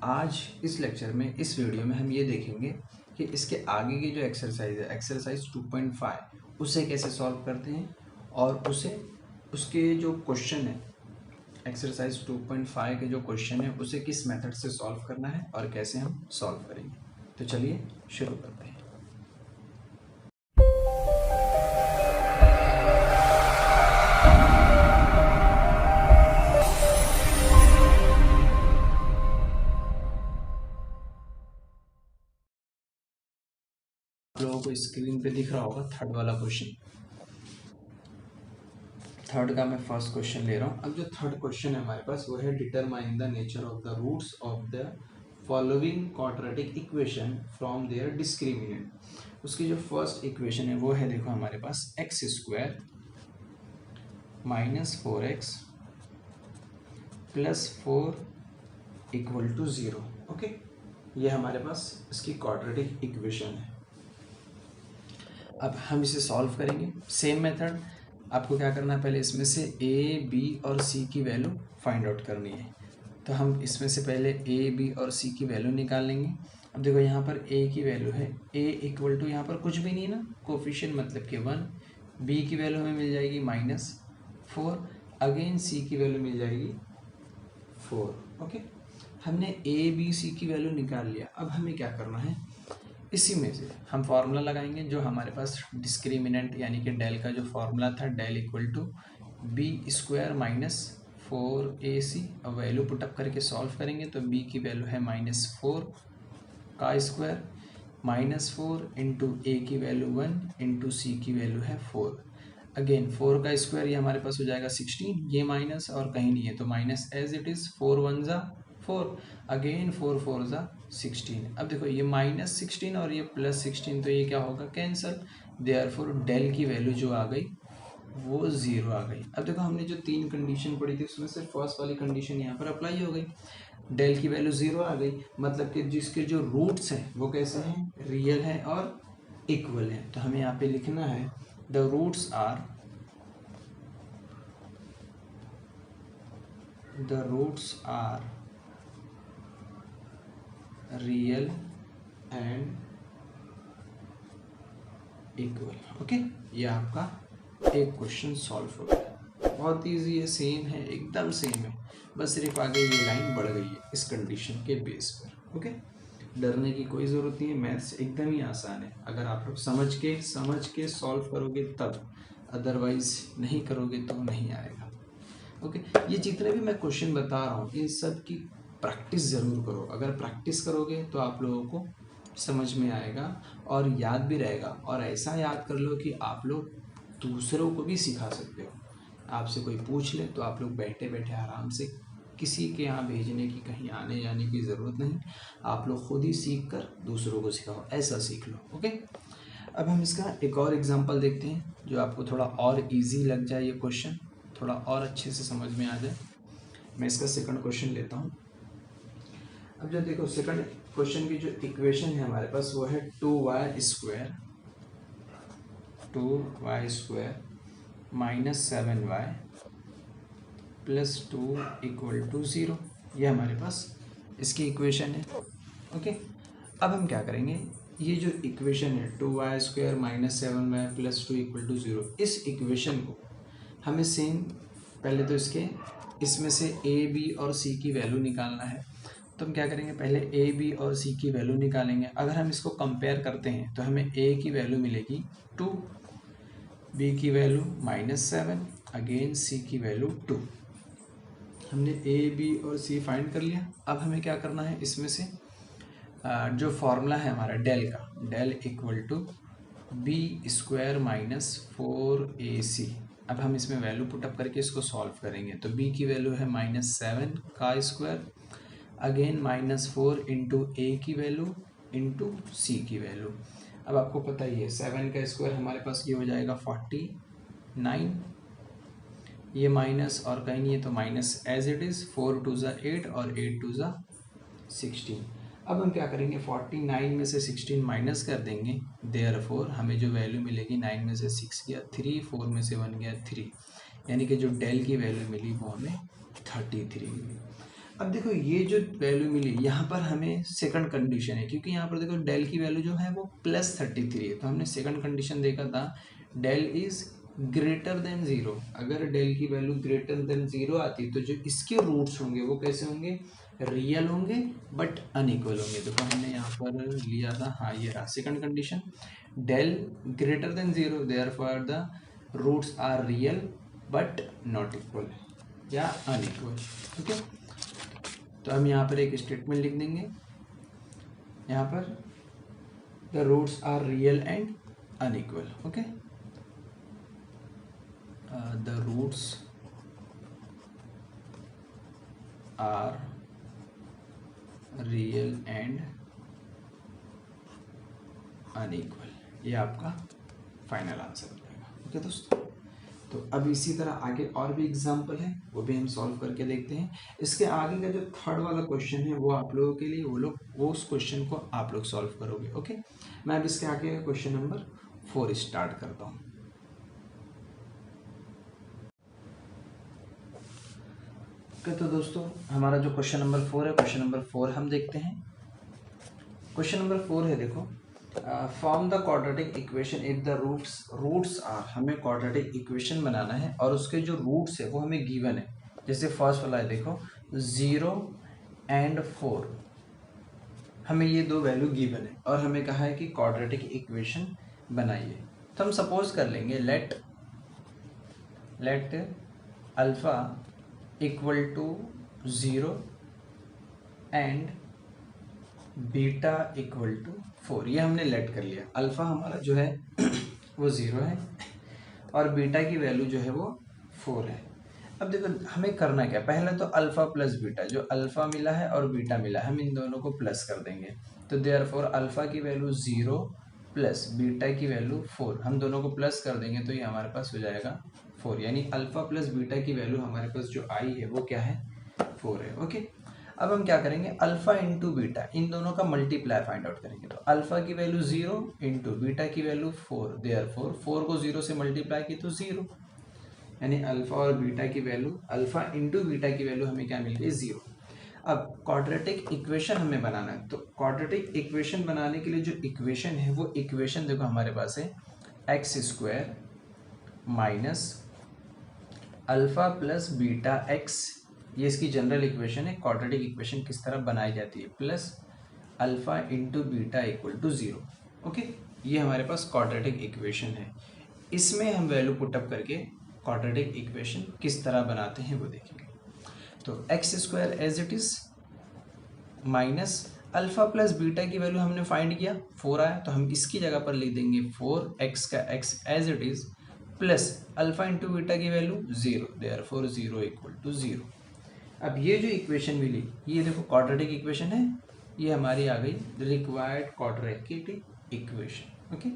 आज इस लेक्चर में, इस वीडियो में हम ये देखेंगे कि इसके आगे की जो एक्सरसाइज है, एक्सरसाइज 2.5, उसे कैसे सॉल्व करते हैं और उसके जो क्वेश्चन है, एक्सरसाइज 2.5 के जो क्वेश्चन है उसे किस मेथड से सॉल्व करना है और कैसे हम सॉल्व करेंगे। तो चलिए शुरू करते हैं। लोगों को स्क्रीन पे दिख रहा होगा थर्ड वाला क्वेश्चन। थर्ड का मैं फर्स्ट क्वेश्चन ले रहा हूँ। अब जो थर्ड क्वेश्चन है हमारे पास वो है determine the nature of the roots of the following quadratic equation from their discriminant. उसकी जो फर्स्ट इक्वेशन है वो है, देखो हमारे पास x square minus 4x plus 4 equal to 0। Okay, ये हमारे पास इसकी क्वाड्रेटिक इक्वेशन है। अब हम इसे सॉल्व करेंगे सेम मेथड। आपको क्या करना है, पहले इसमें से ए बी और सी की वैल्यू फाइंड आउट करनी है। तो हम इसमें से पहले ए बी और सी की वैल्यू निकाल लेंगे। अब देखो यहाँ पर ए की वैल्यू है ए इक्वल टू, यहाँ पर कुछ भी नहीं ना, कोफिशिएंट मतलब कि 1। बी की वैल्यू हमें मिल जाएगी -4। अगेन सी की वैल्यू मिल जाएगी 4। ओके, हमने ए बी सी की वैल्यू निकाल लिया। अब हमें क्या करना है, इसी में से हम फार्मूला लगाएंगे जो हमारे पास डिस्क्रिमिनेंट यानी कि डेल का जो फार्मूला था, del equal to B square minus 4ac। अब वैल्यू पुटअप करके सॉल्व करेंगे तो b की वैल्यू है -4 का स्क्वायर, -4 इंटू ए की वैल्यू 1 इंटू सी की वैल्यू है 4। अगेन 4 का स्क्वायर ये हमारे पास हो जाएगा 16, ये माइनस और कहीं नहीं है तो माइनस एज इट इज़। 4 1 ज़ा 4, अगेन 4 4 ज़ा 16। अब देखो ये -16 और ये +16 तो ये क्या होगा, कैंसल। देयरफॉर डेल की वैल्यू जो आ गई वो 0 आ गई। अब देखो हमने जो 3 कंडीशन पढ़ी थी उसमें से फर्स्ट वाली कंडीशन यहाँ पर अप्लाई हो गई, डेल की वैल्यू 0 आ गई। मतलब कि जिसके जो रूट्स हैं वो कैसे हैं, रियल हैं और इक्वल हैं। तो हमें यहाँ पे लिखना है the roots are real and equal. Okay, ये आपका एक क्वेश्चन सॉल्व हो गया। बहुत इजी है, सेम है, एकदम सेम है, बस सिर्फ आगे ये लाइन बढ़ गई है इस कंडीशन के बेस पर। ओके, डरने की कोई ज़रूरत नहीं है, मैथ्स एकदम ही आसान है अगर आप लोग समझ के सॉल्व करोगे तब, अदरवाइज नहीं करोगे तो नहीं आएगा। ओके, ये जितने भी मैं क्वेश्चन बता रहा हूँ इन सब की प्रैक्टिस ज़रूर करो। अगर प्रैक्टिस करोगे तो आप लोगों को समझ में आएगा और याद भी रहेगा। और ऐसा याद कर लो कि आप लोग दूसरों को भी सिखा सकते हो। आपसे कोई पूछ ले तो आप लोग बैठे बैठे आराम से, किसी के यहाँ भेजने की, कहीं आने जाने की ज़रूरत नहीं, आप लोग खुद ही सीख कर दूसरों को सिखाओ, ऐसा सीख लो। ओके, अब हम इसका एक और एग्जांपल देखते हैं जो आपको थोड़ा और इजी लग जाए, ये क्वेश्चन थोड़ा और अच्छे से समझ में आ जाए। मैं इसका सेकंड क्वेश्चन लेता हूँ। अब जो देखो सेकंड क्वेश्चन की जो इक्वेशन है हमारे पास वो है 2y square minus 7y plus 2 equal to 0। ये हमारे पास इसकी इक्वेशन है। ओके, अब हम क्या करेंगे, ये जो इक्वेशन है 2y square minus 7y plus 2 equal to 0, इस इक्वेशन को हमें सेम पहले तो इसमें से a b और c की वैल्यू निकालना है। तो हम क्या करेंगे, पहले a b और c की वैल्यू निकालेंगे। अगर हम इसको कंपेयर करते हैं तो हमें a की वैल्यू मिलेगी 2, b की वैल्यू -7, अगेन c की वैल्यू 2। हमने a b और c फाइंड कर लिया। अब हमें क्या करना है, इसमें से जो फॉर्मूला है हमारा डेल का, del equal to B square minus 4ac। अब हम इसमें वैल्यू पुटअप करके इसको सॉल्व करेंगे। तो b की वैल्यू है -7 का स्क्वायर, अगेन -4 इंटू ए की वैल्यू इंटू सी की वैल्यू। अब आपको पता ही है 7 का स्क्वायर हमारे पास ये हो जाएगा 49, ये माइनस और कहीं नहीं है तो माइनस एज इट इज़। 4 2 ज़ा 8 और 8 2 ज़ा 16। अब हम क्या करेंगे, 49 में से 16 माइनस कर देंगे। देयरफॉर हमें जो वैल्यू मिलेगी, 9 में से 6 गया 3, 4 में से 1 गया 3, यानी कि जो डेल की वैल्यू मिली वो हमें 33 मिली। अब देखो ये जो वैल्यू मिली यहाँ पर हमें सेकंड कंडीशन है, क्योंकि यहाँ पर देखो डेल की वैल्यू जो है वो +33 है, तो हमने सेकंड कंडीशन देखा था डेल इज ग्रेटर देन 0। अगर डेल की वैल्यू ग्रेटर देन 0 आती तो जो इसके रूट्स होंगे वो कैसे होंगे, रियल होंगे बट अनइक्वल होंगे। देखो हमने यहाँ पर लिया था, हाँ ये रहा second condition, del greater than 0 therefore the roots are real but not equal या अनइक्वल। ओके, तो हम यहाँ पर एक स्टेटमेंट लिख देंगे, यहाँ पर the roots are real and unequal. Okay, the roots are real and unequal, ये आपका फाइनल आंसर हो जाएगा। ओके दोस्तों, तो अब इसी तरह आगे और भी एग्जाम्पल है, वो भी हम सॉल्व करके देखते हैं। इसके आगे का जो थर्ड वाला क्वेश्चन है वो आप लोगों के लिए, वो उस क्वेश्चन को आप लोग सॉल्व करोगे। ओके, मैं अब इसके आगे क्वेश्चन नंबर 4 स्टार्ट करता हूँ। ओके, तो दोस्तों हमारा जो क्वेश्चन नंबर 4 है, क्वेश्चन नंबर 4 हम देखते हैं। क्वेश्चन नंबर 4 है, देखो form the quadratic equation if the roots are, हमें क्वाड्रेटिक इक्वेशन बनाना है और उसके जो रूट्स है वो हमें गिवन है। जैसे फर्स्ट वाला है, देखो 0 एंड 4, हमें ये दो वैल्यू गिवन है और हमें कहा है कि क्वाड्रेटिक इक्वेशन बनाइए। तो हम सपोज कर लेंगे let alpha equal to 0 and beta equal to 4, ये हमने लेट कर लिया। अल्फा हमारा जो है वो 0 है और बीटा की वैल्यू जो है वो 4 है। अब देखो हमें करना क्या, पहले तो अल्फा प्लस बीटा, जो अल्फा मिला है और बीटा मिला है हम इन दोनों को प्लस कर देंगे। तो देयरफॉर अल्फा की वैल्यू 0 प्लस बीटा की वैल्यू 4, हम दोनों को प्लस कर देंगे तो ये हमारे पास हो जाएगा 4, यानी अल्फा प्लस बीटा की वैल्यू हमारे पास जो आई है वो क्या है, 4 है। ओके, अब हम क्या करेंगे, अल्फा इंटू बीटा, इन दोनों का मल्टीप्लाई फाइंड आउट करेंगे। तो अल्फा की वैल्यू 0 इंटू बीटा की वैल्यू 4, देयरफॉर 4 को 0 से मल्टीप्लाई की तो 0, यानी अल्फा और बीटा की वैल्यू, अल्फा इंटू बीटा की वैल्यू हमें क्या मिल गई, 0। अब क्वाड्रेटिक इक्वेशन हमें बनाना है, तो क्वाड्रेटिक इक्वेशन बनाने के लिए जो इक्वेशन है वो इक्वेशन देखो हमारे पास है x² minus alpha plus beta x, ये इसकी जनरल इक्वेशन है। क्वाड्रेटिक इक्वेशन किस तरह बनाई जाती है, plus alpha into beta equal to 0। Okay, ये हमारे पास क्वाड्रेटिक इक्वेशन है। इसमें हम वैल्यू पुटअप करके क्वाड्रेटिक इक्वेशन किस तरह बनाते हैं वो देखेंगे। तो x² as it is minus alpha plus beta की वैल्यू हमने फाइंड किया, 4 आया, तो हम इसकी जगह पर लिख देंगे 4x का x as it is plus alpha into beta की वैल्यू 0, देयरफॉर 0 इक्वल टू 0। अब ये जो इक्वेशन मिली, ये देखो क्वाड्रेटिक इक्वेशन है, ये हमारी आ गई रिक्वायर्ड क्वाड्रेटिक इक्वेशन। ओके,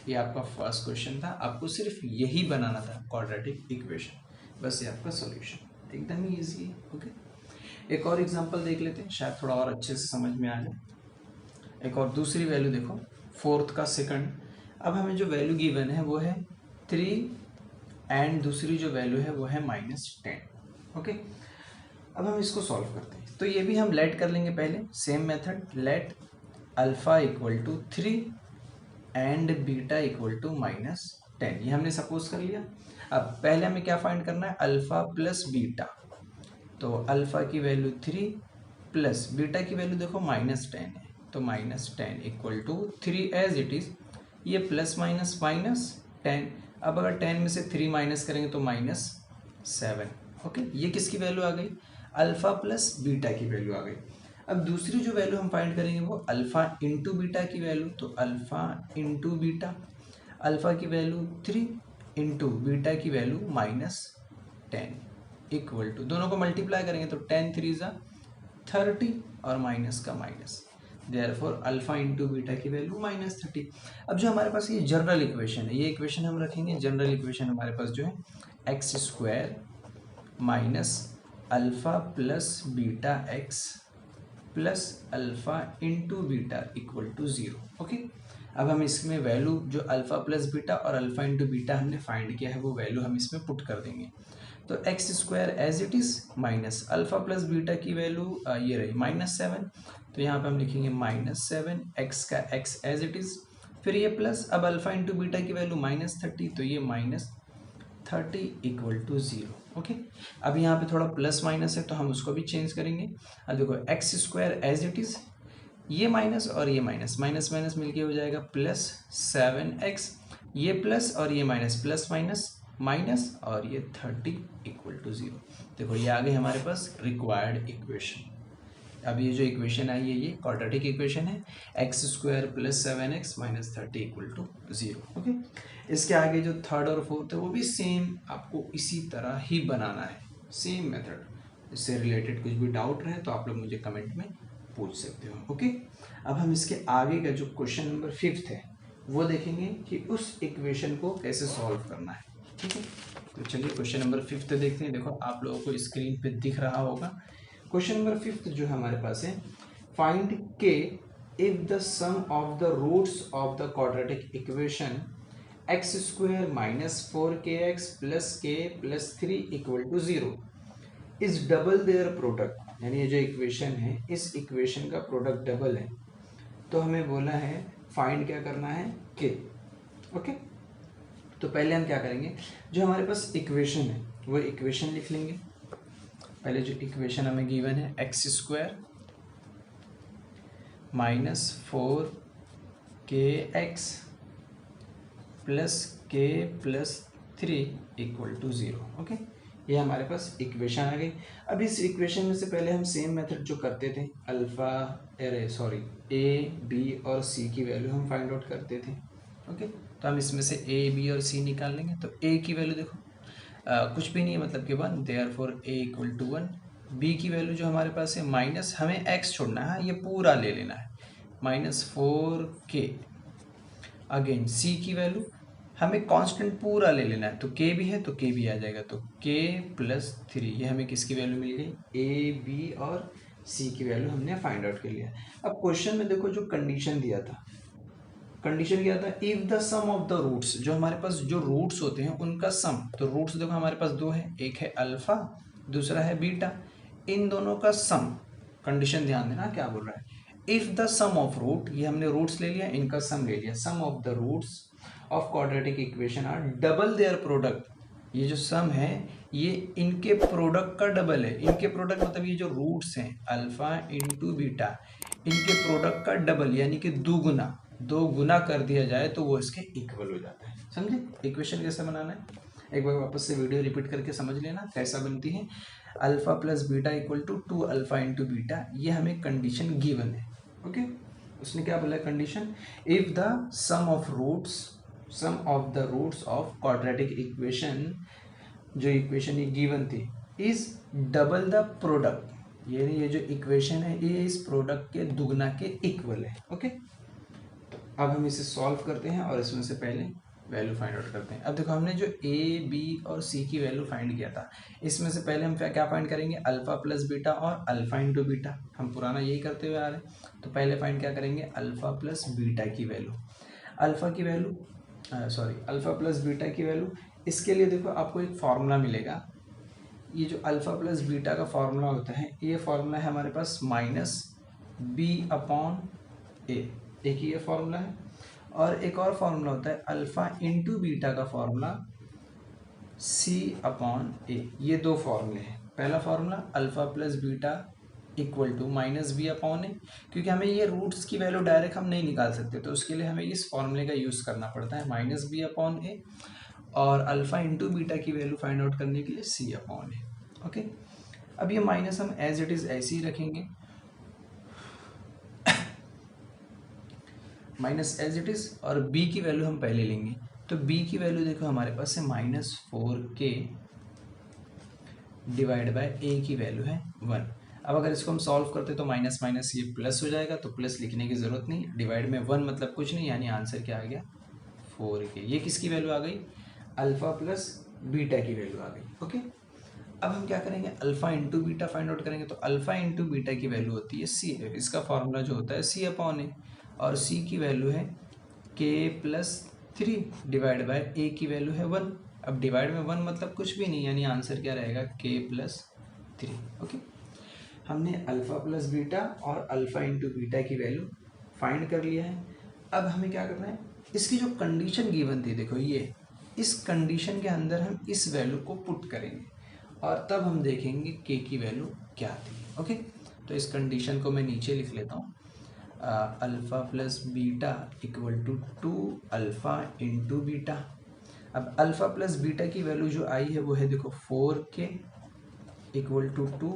ये आपका फर्स्ट क्वेश्चन था, आपको सिर्फ यही बनाना था क्वाड्रेटिक इक्वेशन, बस ये आपका सॉल्यूशन, एकदम ही ईजी है। ओके, एक और एग्जांपल देख लेते हैं, शायद थोड़ा और अच्छे से समझ में आ जाए। एक और दूसरी वैल्यू देखो, फोर्थ का सेकंड, अब हमें जो वैल्यू गिवन है वो है 3 एंड दूसरी जो वैल्यू है वो है -10। ओके, अब हम इसको सॉल्व करते हैं, तो ये भी हम लेट कर लेंगे पहले, same method, let alpha equal to 3 and beta equal to -10, ये हमने सपोज कर लिया। अब पहले हमें क्या फाइंड करना है, अल्फा प्लस बीटा, तो अल्फा की वैल्यू 3 प्लस बीटा की वैल्यू देखो -10 है, तो -10 equal to 3 as it is, ये प्लस माइनस -10, अब अगर 10 में से 3 माइनस करेंगे तो -7। ओके, ये किसकी वैल्यू आ गई, अल्फा प्लस बीटा की वैल्यू आ गई। अब दूसरी जो वैल्यू हम फाइंड करेंगे वो अल्फा इंटू बीटा की वैल्यू, तो अल्फा इंटू बीटा, अल्फा की वैल्यू 3 इंटू बीटा की वैल्यू -10 इक्वल टू, दोनों को मल्टीप्लाई करेंगे तो 10 3 = 30 और माइनस का minus, therefore alpha into beta की वैल्यू -30। अब जो हमारे पास ये जनरल इक्वेशन है, ये इक्वेशन हम रखेंगे, जनरल इक्वेशन हमारे पास जो है x² minus alpha plus beta x plus alpha into beta equal to 0। Okay, अब हम इसमें वैल्यू जो अल्फा प्लस बीटा और अल्फा इंटू बीटा हमने फाइंड किया है वो वैल्यू हम इसमें पुट कर देंगे। तो x square as it is minus alpha plus beta की वैल्यू ये रही -7, तो यहाँ पे हम लिखेंगे -7 एक्स का एक्स एज इट इज़, फिर ये प्लस, अब अल्फ़ा इंटू बीटा की वैल्यू -30, तो ये -30 इक्वल टू 0। ओके, अब यहाँ पे थोड़ा प्लस माइनस है तो हम उसको भी चेंज करेंगे। अब देखो x square as it is, ये माइनस और ये माइनस, माइनस माइनस मिलके हो जाएगा +7x, ये प्लस और ये माइनस, प्लस माइनस माइनस, और ये 30 इक्वल टू 0। देखो ये आ गई हमारे पास रिक्वायर्ड इक्वेशन। अब ये जो इक्वेशन आई है ये क्वाड्रेटिक इक्वेशन है, x square plus 7x minus 30 equal to 0। Okay, इसके आगे जो थर्ड और फोर्थ है वो भी सेम आपको इसी तरह ही बनाना है, सेम मेथड। इससे रिलेटेड कुछ भी डाउट रहे तो आप लोग मुझे कमेंट में पूछ सकते हो। ओके, अब हम इसके आगे का जो क्वेश्चन नंबर 5 है वो देखेंगे कि उस इक्वेशन को कैसे सॉल्व करना है। ठीक है, तो चलिए क्वेश्चन नंबर 5 देखते हैं। देखो आप लोगों को स्क्रीन पे दिख रहा होगा क्वेश्चन नंबर 5 जो हमारे पास है, find k if the sum of the roots of the quadratic equation x square -4kx plus k plus 3 equal to 0 is double their product. यानी ये जो इक्वेशन है इस इक्वेशन का प्रोडक्ट डबल है, तो हमें बोला है फाइंड क्या करना है, के। ओके, तो पहले हम क्या करेंगे, जो हमारे पास इक्वेशन है वो इक्वेशन लिख लेंगे। पहले जो इक्वेशन हमें गिवन है x square -4kx plus k plus 3 equal to 0। Okay, ये हमारे पास इक्वेशन आ गई। अब इस इक्वेशन में से पहले हम सेम मेथड जो करते थे, ए बी और सी की वैल्यू हम फाइंड आउट करते थे। ओके, तो हम इसमें से ए बी और सी निकाल लेंगे। तो ए की वैल्यू देखो कुछ भी नहीं है, मतलब कि 1, therefore a equal to 1। B की वैल्यू जो हमारे पास है माइनस, हमें एक्स छोड़ना है, ये पूरा ले लेना है, -4k। अगेन सी की वैल्यू हमें कांस्टेंट पूरा ले लेना है, तो के भी है तो के भी आ जाएगा, तो के प्लस 3। ये हमें किसकी वैल्यू मिल गई, ए बी और सी की वैल्यू हमने फाइंड आउट कर लिया। अब क्वेश्चन में देखो जो कंडीशन दिया था, कंडीशन क्या था, if the sum of the roots, जो हमारे पास जो रूट्स होते हैं उनका सम। तो रूट्स देखो हमारे पास दो है, एक है अल्फा दूसरा है बीटा, इन दोनों का सम। कंडीशन ध्यान देना क्या बोल रहा है, if the sum of root, ये हमने रूट्स ले लिया, इनका सम ले लिया, sum of the roots of quadratic equation are double their product. ये जो सम है ये इनके प्रोडक्ट का डबल है। इनके प्रोडक्ट मतलब ये जो रूट्स हैं अल्फा इंटू बीटा, इनके प्रोडक्ट का डबल यानी कि दुगुना, 2 गुना कर दिया जाए तो वो इसके इक्वल हो जाता है। समझे इक्वेशन कैसे बनाना है, एक बार वापस से वीडियो रिपीट करके समझ लेना कैसा बनती है। Alpha plus beta equal to 2 alpha into beta, ये हमें कंडीशन गिवन है। ओके, उसने क्या बोला condition, if the sum of the roots of quadratic equation, जो इक्वेशन ये गिवन थी, इज डबल द प्रोडक्ट, ये जो इक्वेशन है ये इस प्रोडक्ट के दुगना के इक्वल है। ओके, अब हम इसे सॉल्व करते हैं और इसमें से पहले वैल्यू फाइंड आउट करते हैं। अब देखो हमने जो ए बी और सी की वैल्यू फाइंड किया था, इसमें से पहले हम क्या फाइंड करेंगे, अल्फा प्लस बीटा और अल्फा इंटू बीटा, हम पुराना यही करते हुए आ रहे हैं। तो पहले फाइंड क्या करेंगे, अल्फा प्लस बीटा की वैल्यू, अल्फा प्लस बीटा की वैल्यू। इसके लिए देखो आपको एक फार्मूला मिलेगा, ये जो अल्फा प्लस बीटा का फार्मूला होता है, ये फार्मूला है हमारे पास -b/a, एक ही ये फार्मूला है। और एक और फार्मूला होता है अल्फा इंटू बीटा का फार्मूला c/a। ये दो फार्मूले हैं। पहला formula alpha plus beta equal to -b/a, क्योंकि हमें ये रूट्स की वैल्यू डायरेक्ट हम नहीं निकाल सकते, तो उसके लिए हमें इस फार्मूले का यूज़ करना पड़ता है, -b/a, और अल्फा इंटू बीटा की वैल्यू फाइंड आउट करने के लिए c/a। ओके, अब ये माइनस हम एज इट इज़ ऐसे ही रखेंगे, माइनस एज इट इज़, और b की वैल्यू हम पहले लेंगे। तो b की वैल्यू देखो हमारे पास है -4k डिवाइड बाय a की वैल्यू है 1। अब अगर इसको हम सॉल्व करते तो माइनस माइनस ये प्लस हो जाएगा, तो प्लस लिखने की ज़रूरत नहीं, डिवाइड में 1 मतलब कुछ नहीं, यानी आंसर क्या आ गया 4k। ये किसकी वैल्यू आ गई, अल्फा प्लस बीटा की वैल्यू आ गई। ओके, अब हम क्या करेंगे, alpha into beta find out करेंगे। तो अल्फा इंटू बीटा की वैल्यू होती है c, इसका फॉर्मूला जो होता है c/a, और c की वैल्यू है k plus 3 divide by a की वैल्यू है 1। अब डिवाइड में 1 मतलब कुछ भी नहीं, यानी आंसर क्या रहेगा k+3। ओके, हमने अल्फ़ा प्लस बीटा और अल्फ़ा इंटू बीटा की वैल्यू फाइंड कर लिया है। अब हमें क्या करना है, इसकी जो कंडीशन गिवन थी, देखो ये, इस कंडीशन के अंदर हम इस वैल्यू को पुट करेंगे और तब हम देखेंगे k की वैल्यू क्या आती है। ओके, तो इस कंडीशन को मैं नीचे लिख लेता हूँ, alpha plus beta equal to 2 alpha into beta. अब अल्फ़ा प्लस बीटा की वैल्यू जो आई है वो है, देखो 4k equal to 2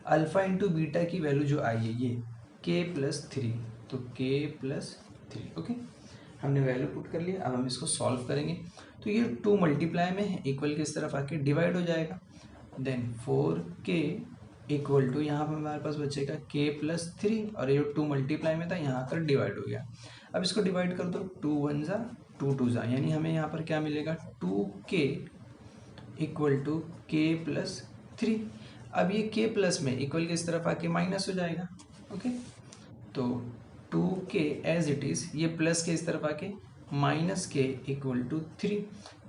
alpha into beta की वैल्यू जो आई है ये k+3, तो k+3। ओके, हमने वैल्यू पुट कर लिया। अब हम इसको सॉल्व करेंगे तो ये 2 मल्टीप्लाई में है, इक्वल की इस तरफ आके डिवाइड हो जाएगा। देन 4k इक्वल टू, यहाँ पर हमारे पास बचेगा k+3 और ये 2 मल्टीप्लाई में था, यहाँ पर डिवाइड हो गया। अब इसको डिवाइड कर दो, 2 1 जा 2 2 जा, यानी हमें यहाँ पर क्या मिलेगा, 2k इक्वल टू k+3। अब ये k प्लस में इक्वल के इस तरफ आके माइनस हो जाएगा। ओके, तो 2k एज इट इज़, ये प्लस के इस तरफ आके minus k equal to 3।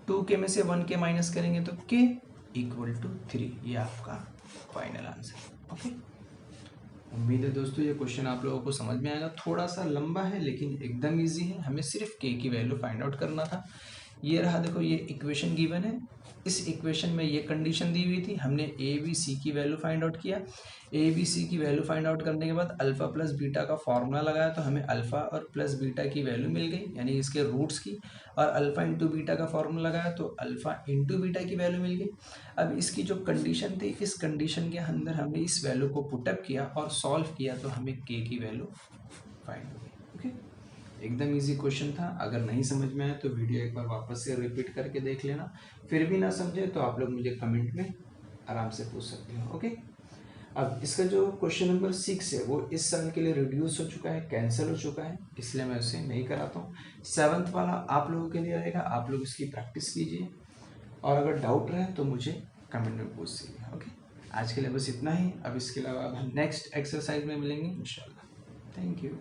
2k में से 1k माइनस करेंगे तो k इक्वल टू 3। ये आपका फाइनल आंसर। ओके, उम्मीद है दोस्तों ये क्वेश्चन आप लोगों को समझ में आएगा। थोड़ा सा लंबा है लेकिन एकदम इजी है, हमें सिर्फ k की वैल्यू फाइंड आउट करना था। ये रहा, देखो ये इक्वेशन गिवन है, इस इक्वेशन में ये कंडीशन दी हुई थी, हमने ए बी सी की वैल्यू फाइंड आउट किया। ए बी सी की वैल्यू फाइंड आउट करने के बाद अल्फ़ा प्लस बीटा का फॉर्मूला लगाया, तो हमें अल्फ़ा और प्लस बीटा की वैल्यू मिल गई, यानी इसके रूट्स की। और अल्फ़ा इंटू बीटा का फॉर्मूला लगाया तो अल्फ़ा इंटू बीटा की वैल्यू मिल गई। अब इसकी जो कंडीशन थी, इस कंडीशन के अंदर हमने इस वैल्यू को पुटअप किया और सॉल्व किया, तो हमें के की वैल्यू फाइंड हो गई। ओके, एकदम इजी क्वेश्चन था। अगर नहीं समझ में आया तो वीडियो एक बार वापस से रिपीट करके देख लेना। फिर भी ना समझे तो आप लोग मुझे कमेंट में आराम से पूछ सकते हो। ओके, अब इसका जो क्वेश्चन नंबर 6 है वो इस साल के लिए रिड्यूस हो चुका है, कैंसिल हो चुका है, इसलिए मैं उसे नहीं कराता हूँ। 7th वाला आप लोगों के लिए रहेगा, आप लोग इसकी प्रैक्टिस कीजिए और अगर डाउट रहे तो मुझे कमेंट में पूछ दीजिए। ओके, आज के लिए बस इतना ही। अब इसके अलावा अब हम नेक्स्ट एक्सरसाइज में मिलेंगे इंशाल्लाह। Thank you.